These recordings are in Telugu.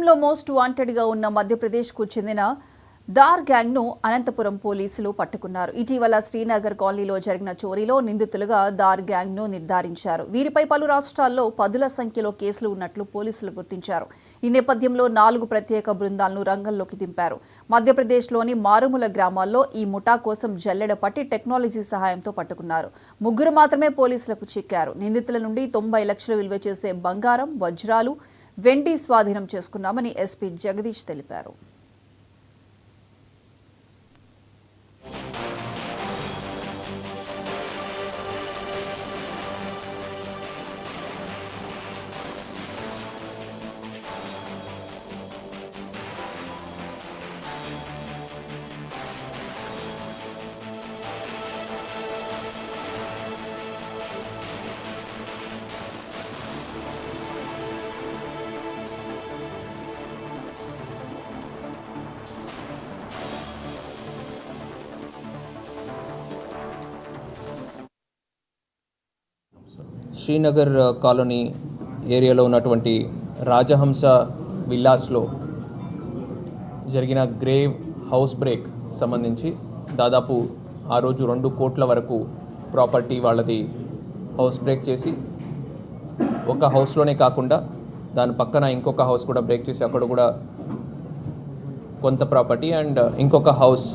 లో మోస్ట్ వాంటెడ్ గా ఉన్న మధ్యప్రదేశ్ కు చెందిన దార్ గ్యాంగ్ ను అనంతపురం పోలీసులు పట్టుకున్నారు. ఇటీవల శ్రీనగర్ కాలనీలో జరిగిన చోరీలో నిందితులుగా దార్ గ్యాంగ్ ను నిర్ధారించారు. వీరిపై పలు రాష్ట్రాల్లో పదుల సంఖ్యలో కేసులు ఉన్నట్లు పోలీసులు గుర్తించారు. ఈ నేపథ్యంలో 4 ప్రత్యేక బృందాలను రంగంలోకి దింపారు. మధ్యప్రదేశ్లోని మారుమూల గ్రామాల్లో ఈ ముఠా కోసం జల్లెడ పట్టి టెక్నాలజీ సహాయంతో పట్టుకున్నారు. 3 మాత్రమే పోలీసులకు చిక్కారు. నిందితుల నుండి 90 లక్షలు విలువ చేసే బంగారం, వజ్రాలు, వెండి స్వాధీనం చేసుకున్నామని ఎస్పీ జగదీష్ తెలిపారు. శ్రీనగర్ కాలనీ ఏరియాలో ఉన్నటువంటి రాజహంస విల్లాస్లో జరిగిన గ్రేవ్ హౌస్ బ్రేక్ సంబంధించి దాదాపు ఆ రోజు 2 కోట్ల వరకు ప్రాపర్టీ వాళ్ళది హౌస్ బ్రేక్ చేసి, ఒక హౌస్లోనే కాకుండా దాని పక్కన ఇంకొక హౌస్ కూడా బ్రేక్ చేసి అక్కడ కూడా కొంత ప్రాపర్టీ అండ్ ఇంకొక హౌస్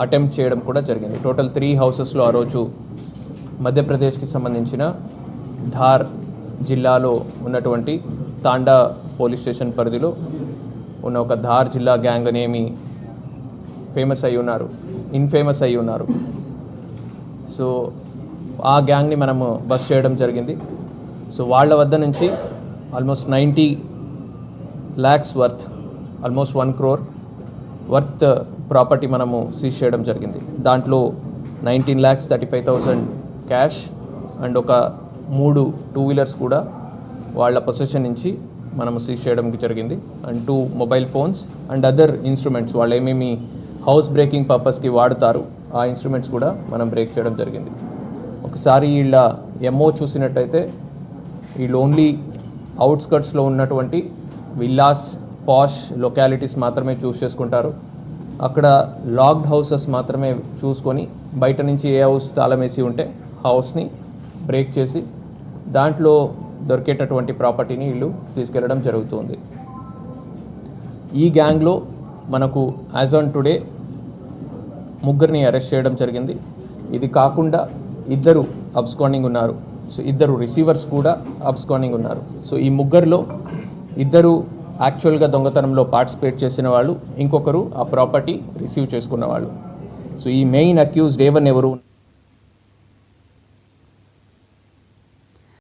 అటెంప్ట్ చేయడం కూడా జరిగింది. టోటల్ 3 హౌసెస్లో ఆ రోజు మధ్యప్రదేశ్కి సంబంధించిన ధార్ జిల్లాలో ఉన్నటువంటి తాండా పోలీస్ స్టేషన్ పరిధిలో ఉన్న ఒక ధార్ జిల్లా గ్యాంగ్ అనేమి ఇన్ఫేమస్ అయి ఉన్నారు. సో ఆ గ్యాంగ్ని మనము బస్ చేయడం జరిగింది. సో వాళ్ళ వద్ద నుంచి almost 90 lakhs worth, almost 1 crore worth property మనము సీజ్ చేయడం జరిగింది. దాంట్లో 19,35,000 క్యాష్ అండ్ ఒక 3 2-wheelers కూడా వాళ్ళ పొసెషన్ నుంచి మనము సీజ్ చేయడం జరిగింది. And 2 mobile phones and other instruments వాళ్ళు ఏమేమి హౌస్ బ్రేకింగ్ పర్పస్కి వాడుతారు ఆ ఇన్స్ట్రుమెంట్స్ కూడా మనం బ్రేక్ చేయడం జరిగింది. ఒకసారి వీళ్ళ ఎంఓ చూసినట్టయితే వీళ్ళు ఓన్లీ అవుట్స్కట్స్లో ఉన్నటువంటి విల్లాస్, పాష్ లొకాలిటీస్ మాత్రమే చూస్ చేసుకుంటారు. అక్కడ లాక్డ్ హౌసెస్ మాత్రమే చూసుకొని బయట నుంచి ఏ హౌస్ తాళం వేసి ఉంటే హౌస్ని బ్రేక్ చేసి దాంట్లో దొరికేటటువంటి ప్రాపర్టీని వీళ్ళు తీసుకెళ్ళడం జరుగుతుంది. ఈ గ్యాంగ్లో మనకు యాజ్ ఆన్ టుడే 3 అరెస్ట్ చేయడం జరిగింది. ఇది కాకుండా 2 అబ్స్కాండింగ్ ఉన్నారు. సో 2 రిసీవర్స్ కూడా అబ్స్కాండింగ్ ఉన్నారు. సో ఈ 3లో 2 యాక్చువల్గా దొంగతనంలో పార్టిసిపేట్ చేసిన వాళ్ళు, ఇంకొకరు ఆ ప్రాపర్టీ రిసీవ్ చేసుకున్న వాళ్ళు. సో ఈ మెయిన్ అక్యూజ్డ్ A1 ఎవరు